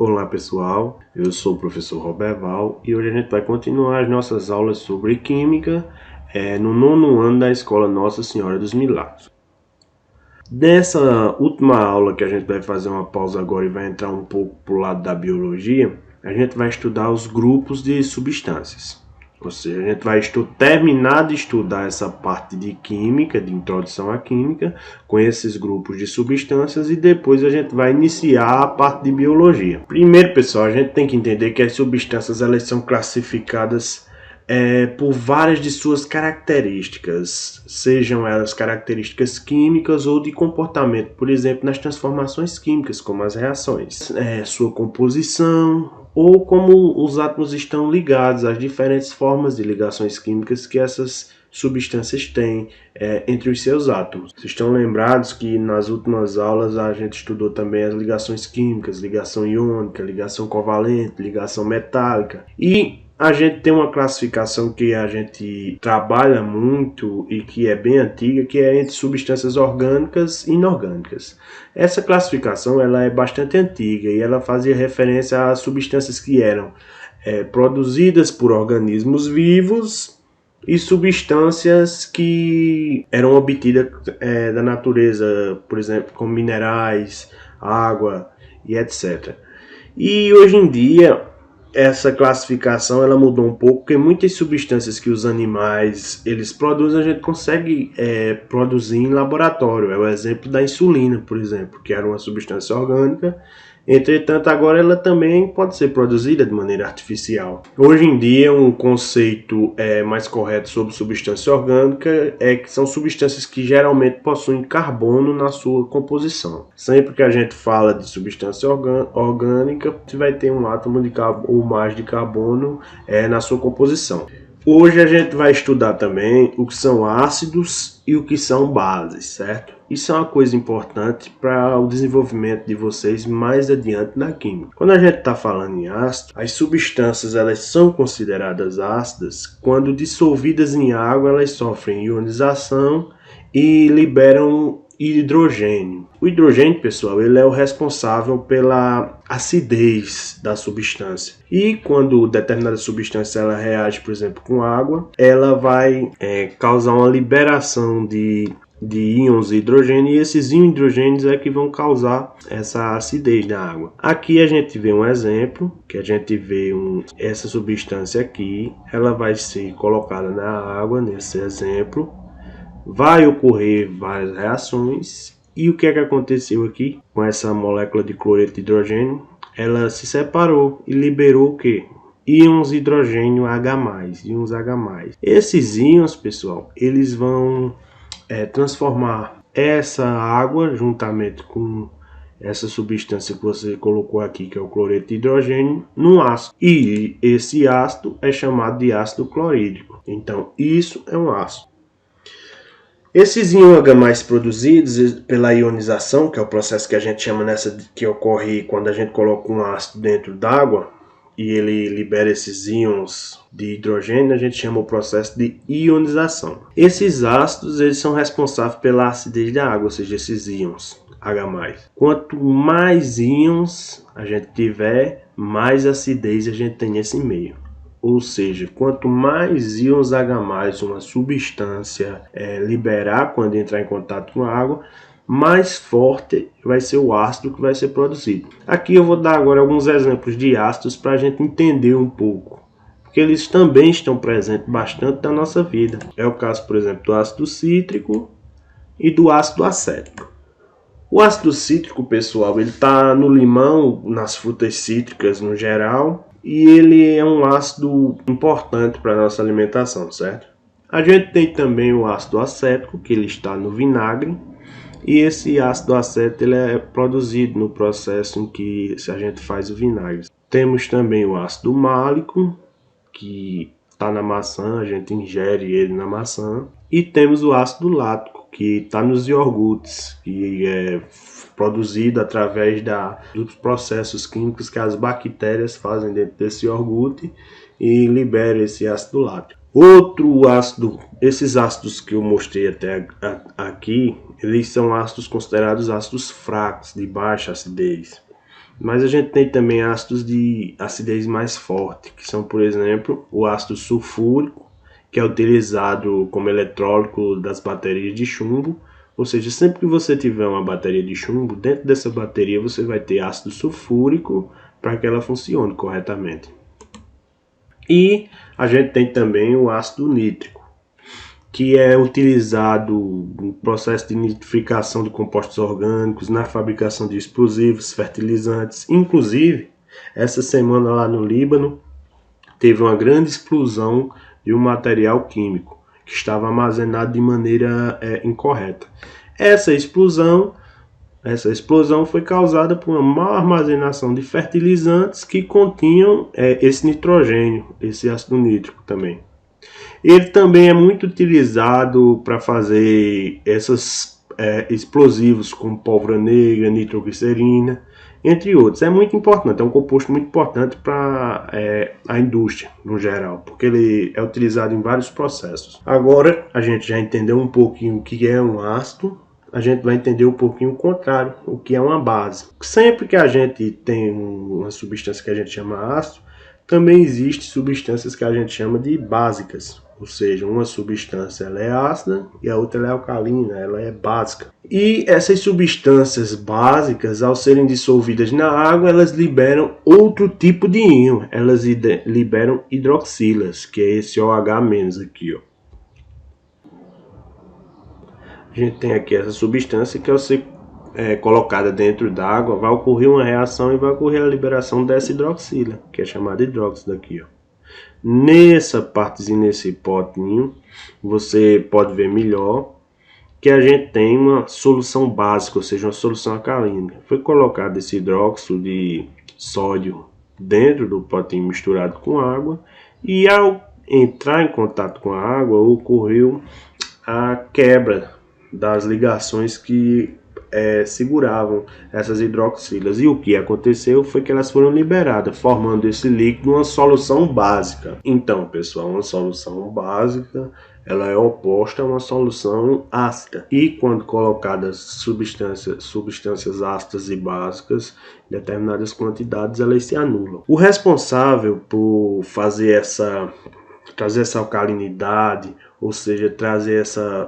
Olá pessoal, eu sou o professor Roberval e hoje a gente vai continuar as nossas aulas sobre Química no nono ano da Escola Nossa Senhora dos Milagres. Nessa última aula que a gente vai fazer uma pausa agora e vai entrar um pouco para o lado da Biologia, a gente vai estudar os grupos de substâncias. Ou seja, a gente vai terminar de estudar essa parte de Química, de Introdução à Química, com esses grupos de substâncias e depois a gente vai iniciar a parte de Biologia. Primeiro, pessoal, a gente tem que entender que as substâncias elas são classificadas por várias de suas características, sejam elas características químicas ou de comportamento, por exemplo, nas transformações químicas, como as reações, sua composição, ou como os átomos estão ligados, às diferentes formas de ligações químicas que essas substâncias têm entre os seus átomos. Vocês estão lembrados que nas últimas aulas a gente estudou também as ligações químicas, ligação iônica, ligação covalente, ligação metálica. E a gente tem uma classificação que a gente trabalha muito e que é bem antiga, que é entre substâncias orgânicas e inorgânicas. Essa classificação ela é bastante antiga e ela fazia referência a substâncias que eram produzidas por organismos vivos e substâncias que eram obtidas da natureza, por exemplo, como minerais, água e etc. E hoje em dia essa classificação ela mudou um pouco, porque muitas substâncias que os animais eles produzem, a gente consegue produzir em laboratório. É o exemplo da insulina, por exemplo, que era uma substância orgânica. Entretanto, agora ela também pode ser produzida de maneira artificial. Hoje em dia, um conceito mais correto sobre substância orgânica é que são substâncias que geralmente possuem carbono na sua composição. Sempre que a gente fala de substância orgânica, você vai ter um átomo de ou mais de carbono na sua composição. Hoje a gente vai estudar também o que são ácidos e o que são bases, certo? Isso é uma coisa importante para o desenvolvimento de vocês mais adiante na química. Quando a gente está falando em ácido, as substâncias elas são consideradas ácidas quando dissolvidas em água elas sofrem ionização e liberam hidrogênio. O hidrogênio, pessoal, ele é o responsável pela acidez da substância. E quando determinada substância ela reage, por exemplo, com água, ela vai causar uma liberação de íons de hidrogênio, e esses íons de hidrogênio é que vão causar essa acidez da água. Aqui a gente vê um exemplo, que a gente vê essa substância aqui, ela vai ser colocada na água, nesse exemplo, vai ocorrer várias reações, e o que é que aconteceu aqui com essa molécula de cloreto de hidrogênio? Ela se separou e liberou o que? Íons de hidrogênio H+, íons H+. Esses íons, pessoal, eles vão transformar essa água juntamente com essa substância que você colocou aqui, que é o cloreto de hidrogênio, num ácido. E esse ácido é chamado de ácido clorídrico. Então, isso é um ácido. Esses íons H+ produzidos pela ionização, que é o processo que a gente chama que ocorre quando a gente coloca um ácido dentro d'água e ele libera esses íons de hidrogênio, a gente chama o processo de ionização. Esses ácidos eles são responsáveis pela acidez da água, ou seja, esses íons H+. Quanto mais íons a gente tiver, mais acidez a gente tem nesse meio. Ou seja, quanto mais íons H+, uma substância liberar quando entrar em contato com a água, mais forte vai ser o ácido que vai ser produzido. Aqui eu vou dar agora alguns exemplos de ácidos para a gente entender um pouco, porque eles também estão presentes bastante na nossa vida. É o caso, por exemplo, do ácido cítrico e do ácido acético. O ácido cítrico, pessoal, ele está no limão, nas frutas cítricas no geral, e ele é um ácido importante para a nossa alimentação, certo? A gente tem também o ácido acético, que ele está no vinagre, e esse ácido acético ele é produzido no processo em que a gente faz o vinagre. Temos também o ácido málico, que está na maçã, a gente ingere ele na maçã. E temos o ácido lático, que está nos iogurtes, que é produzido através dos processos químicos que as bactérias fazem dentro desse iogurte e libera esse ácido lático. Outro ácido, esses ácidos que eu mostrei até aqui, eles são ácidos considerados ácidos fracos, de baixa acidez. Mas a gente tem também ácidos de acidez mais forte, que são, por exemplo, o ácido sulfúrico, que é utilizado como eletrólito das baterias de chumbo. Ou seja, sempre que você tiver uma bateria de chumbo, dentro dessa bateria você vai ter ácido sulfúrico para que ela funcione corretamente. E a gente tem também o ácido nítrico, que é utilizado no processo de nitrificação de compostos orgânicos, na fabricação de explosivos, fertilizantes. Inclusive, essa semana lá no Líbano, teve uma grande explosão de um material químico que estava armazenado de maneira incorreta. Essa explosão foi causada por uma má armazenação de fertilizantes que continham esse nitrogênio, esse ácido nítrico também. Ele também é muito utilizado para fazer esses explosivos como pólvora negra, nitroglicerina, entre outros. É muito importante, é um composto muito importante para a indústria no geral, porque ele é utilizado em vários processos. Agora a gente já entendeu um pouquinho o que é um ácido, a gente vai entender um pouquinho o contrário, o que é uma base. Sempre que a gente tem uma substância que a gente chama ácido, também existem substâncias que a gente chama de básicas. Ou seja, uma substância ela é ácida e a outra ela é alcalina, ela é básica. E essas substâncias básicas, ao serem dissolvidas na água, elas liberam outro tipo de íon. Elas liberam hidroxilas, que é esse OH- aqui, ó. A gente tem aqui essa substância que ao ser colocada dentro d'água, vai ocorrer uma reação e vai ocorrer a liberação dessa hidroxila, que é chamada hidróxido aqui, ó. Nessa partezinha, nesse potinho, você pode ver melhor que a gente tem uma solução básica, ou seja, uma solução alcalina. Foi colocado esse hidróxido de sódio dentro do potinho misturado com água e ao entrar em contato com a água ocorreu a quebra das ligações que seguravam essas hidroxilas. E o que aconteceu foi que elas foram liberadas, formando esse líquido uma solução básica. Então, pessoal, uma solução básica ela é oposta a uma solução ácida. E quando colocadas substâncias ácidas e básicas, em determinadas quantidades, elas se anulam. O responsável por trazer essa alcalinidade, ou seja,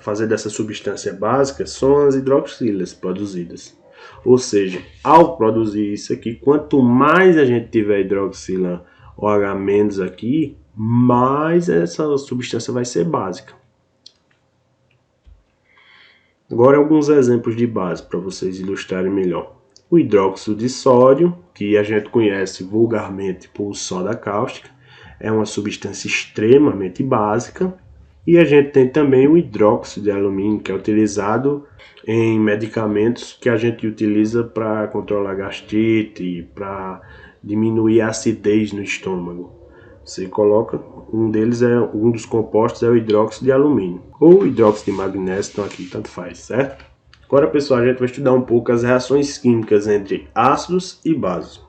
fazer dessa substância básica, são as hidroxilas produzidas. Ou seja, ao produzir isso aqui, quanto mais a gente tiver hidroxila OH- aqui, mais essa substância vai ser básica. Agora alguns exemplos de base para vocês ilustrarem melhor. O hidróxido de sódio, que a gente conhece vulgarmente por soda cáustica, é uma substância extremamente básica. E a gente tem também o hidróxido de alumínio, que é utilizado em medicamentos que a gente utiliza para controlar gastrite, para diminuir a acidez no estômago. Você coloca, um dos compostos é o hidróxido de alumínio, ou hidróxido de magnésio, então aqui tanto faz, certo? Agora, pessoal, a gente vai estudar um pouco as reações químicas entre ácidos e bases.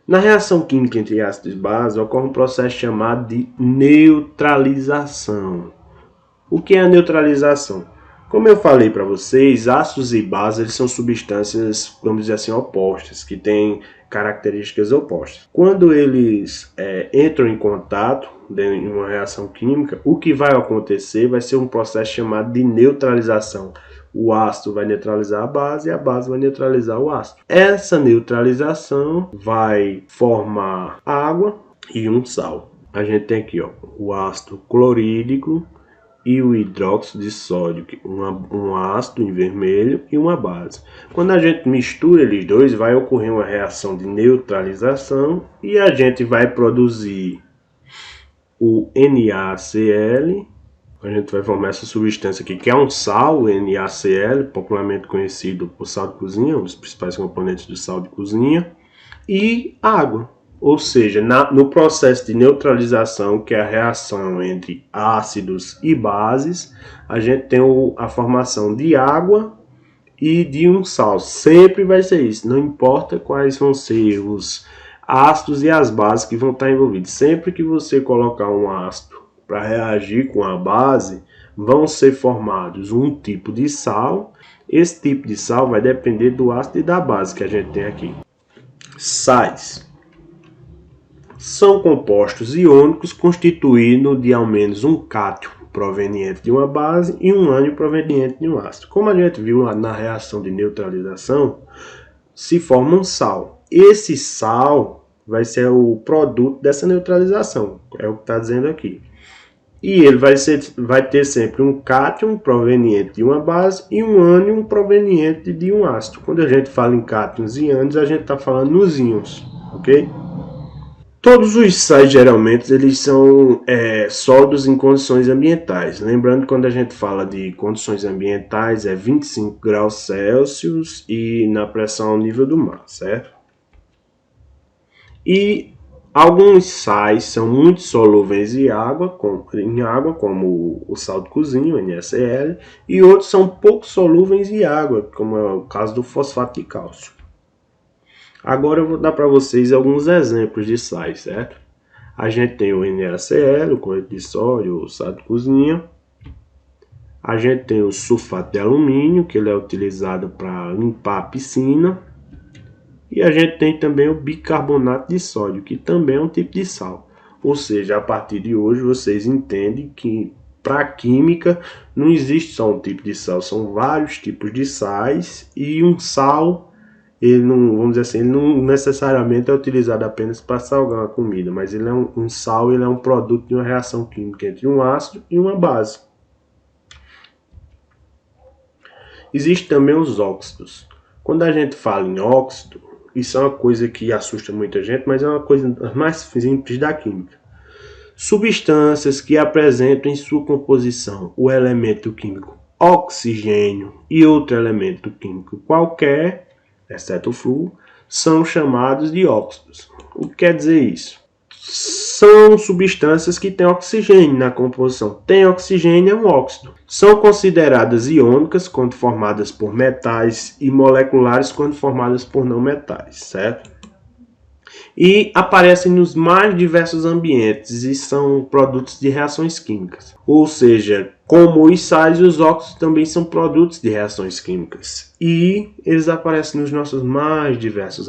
Na reação química entre ácidos e bases, ocorre um processo chamado de neutralização. O que é a neutralização? Como eu falei para vocês, ácidos e bases eles são substâncias, vamos dizer assim, opostas, que têm características opostas. Quando eles entram em contato em uma reação química, o que vai acontecer vai ser um processo chamado de neutralização. O ácido vai neutralizar a base e a base vai neutralizar o ácido. Essa neutralização vai formar água e um sal. A gente tem aqui o ácido clorídrico e o hidróxido de sódio, um ácido em vermelho e uma base. Quando a gente mistura eles dois, vai ocorrer uma reação de neutralização e a gente vai produzir o NaCl. A gente vai formar essa substância aqui, que é um sal, o NaCl, popularmente conhecido por sal de cozinha, um dos principais componentes do sal de cozinha, e água. Ou seja, no processo de neutralização, que é a reação entre ácidos e bases, a gente tem a formação de água e de um sal. Sempre vai ser isso, não importa quais vão ser os ácidos e as bases que vão estar envolvidos. Sempre que você colocar um ácido para reagir com a base, vão ser formados um tipo de sal Esse tipo de sal vai depender do ácido e da base que a gente tem aqui. Sais são compostos iônicos constituídos de ao menos um cátion proveniente de uma base e um ânion proveniente de um ácido. Como a gente viu na reação de neutralização, se forma um sal. Esse sal vai ser o produto dessa neutralização, é o que está dizendo aqui. E ele vai ter sempre um cátion proveniente de uma base e um ânion proveniente de um ácido. Quando a gente fala em cátions e ânions, a gente está falando nos íons, ok? Todos os sais, geralmente, eles são sólidos em condições ambientais. Lembrando que quando a gente fala de condições ambientais, é 25 graus Celsius e na pressão ao nível do mar, certo? E alguns sais são muito solúveis em água, como o sal de cozinha, o NaCl, e outros são pouco solúveis em água, como é o caso do fosfato de cálcio. Agora eu vou dar para vocês alguns exemplos de sais, certo? A gente tem o NaCl, o cloreto de sódio, o sal de cozinha. A gente tem o sulfato de alumínio, que ele é utilizado para limpar a piscina. E a gente tem também o bicarbonato de sódio, que também é um tipo de sal. Ou seja, a partir de hoje vocês entendem que para a química não existe só um tipo de sal, são vários tipos de sais e um sal, ele não, vamos dizer assim, ele não necessariamente é utilizado apenas para salgar uma comida, mas ele é um sal, ele é um produto de uma reação química entre um ácido e uma base. Existem também os óxidos. Quando a gente fala em óxido, isso é uma coisa que assusta muita gente, mas é uma coisa mais simples da química. Substâncias que apresentam em sua composição o elemento químico oxigênio e outro elemento químico qualquer, exceto o flúor, são chamados de óxidos. O que quer dizer isso? São substâncias que têm oxigênio na composição. Tem oxigênio, é um óxido. São consideradas iônicas quando formadas por metais e moleculares quando formadas por não metais, certo? E aparecem nos mais diversos ambientes e são produtos de reações químicas. Ou seja, como os sais, os óxidos também são produtos de reações químicas. E eles aparecem nos nossos mais diversos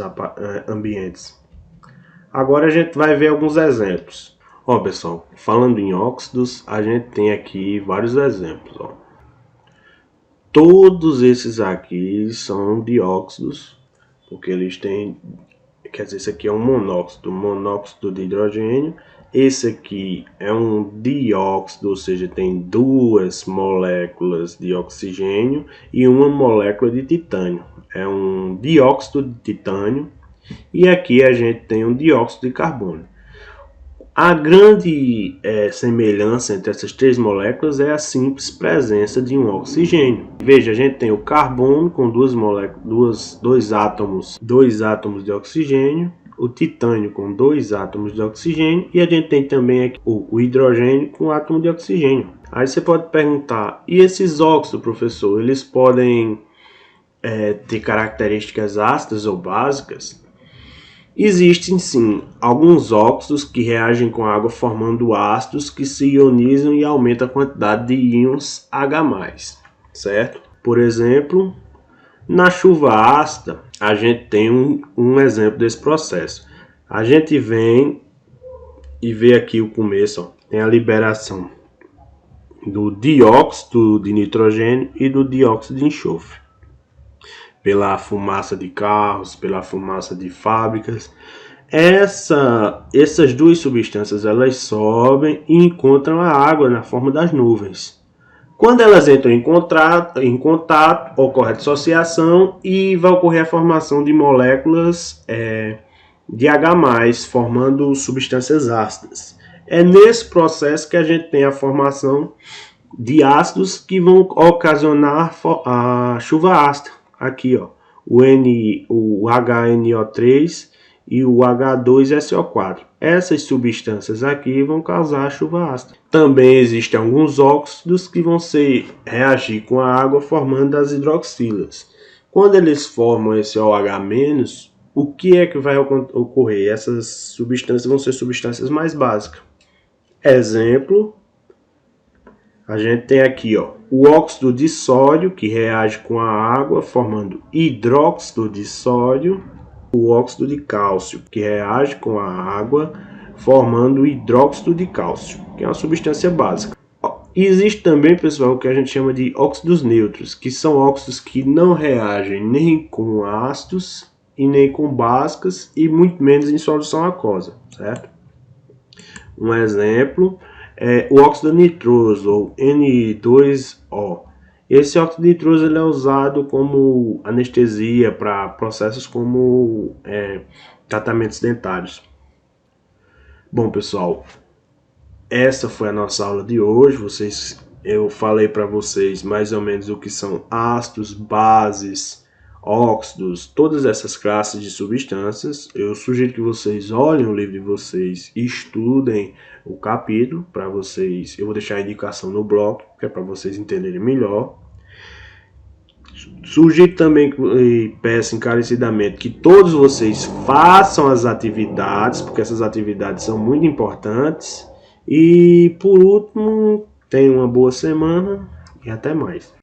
ambientes. Agora a gente vai ver alguns exemplos. Ó, pessoal, falando em óxidos, a gente tem aqui vários exemplos. Ó. Todos esses aqui são dióxidos, porque eles têm... Quer dizer, esse aqui é um monóxido de hidrogênio. Esse aqui é um dióxido, ou seja, tem duas moléculas de oxigênio e uma molécula de titânio. É um dióxido de titânio. E aqui a gente tem um dióxido de carbono. A grande semelhança entre essas três moléculas é a simples presença de um oxigênio. Veja, a gente tem o carbono com dois átomos de oxigênio, o titânio com 2 átomos de oxigênio e a gente tem também aqui o hidrogênio com átomo de oxigênio. Aí você pode perguntar, e esses óxidos, professor, eles podem ter características ácidas ou básicas? Existem sim alguns óxidos que reagem com a água formando ácidos que se ionizam e aumentam a quantidade de íons H+, certo? Por exemplo, na chuva ácida, a gente tem um exemplo desse processo. A gente vem e vê aqui o começo, ó, tem a liberação do dióxido de nitrogênio e do dióxido de enxofre. Pela fumaça de carros, pela fumaça de fábricas. Essas duas substâncias elas sobem e encontram a água na forma das nuvens. Quando elas entram em contato, ocorre a dissociação e vai ocorrer a formação de moléculas de H+, formando substâncias ácidas. É nesse processo que a gente tem a formação de ácidos que vão ocasionar a chuva ácida. Aqui, ó, o HNO3 e o H2SO4. Essas substâncias aqui vão causar a chuva ácida. Também existem alguns óxidos que vão reagir com a água formando as hidroxilas. Quando eles formam esse OH-, o que é que vai ocorrer? Essas substâncias vão ser substâncias mais básicas. Exemplo, A gente tem aqui, ó, o óxido de sódio, que reage com a água, formando hidróxido de sódio. O óxido de cálcio, que reage com a água, formando hidróxido de cálcio, que é uma substância básica. E existe também, pessoal, o que a gente chama de óxidos neutros, que são óxidos que não reagem nem com ácidos e nem com básicas e muito menos em solução aquosa, certo? Um exemplo é o óxido nitroso, ou N2O. Esse óxido nitroso ele é usado como anestesia para processos como tratamentos dentários. Bom, pessoal, essa foi a nossa aula de hoje. Eu falei para vocês mais ou menos o que são ácidos, bases, óxidos, todas essas classes de substâncias. Eu sugiro que vocês olhem o livro de vocês e estudem o capítulo para vocês. Eu vou deixar a indicação no blog, que é para vocês entenderem melhor. Sugiro também e peço encarecidamente que todos vocês façam as atividades, porque essas atividades são muito importantes. E por último, tenham uma boa semana e até mais.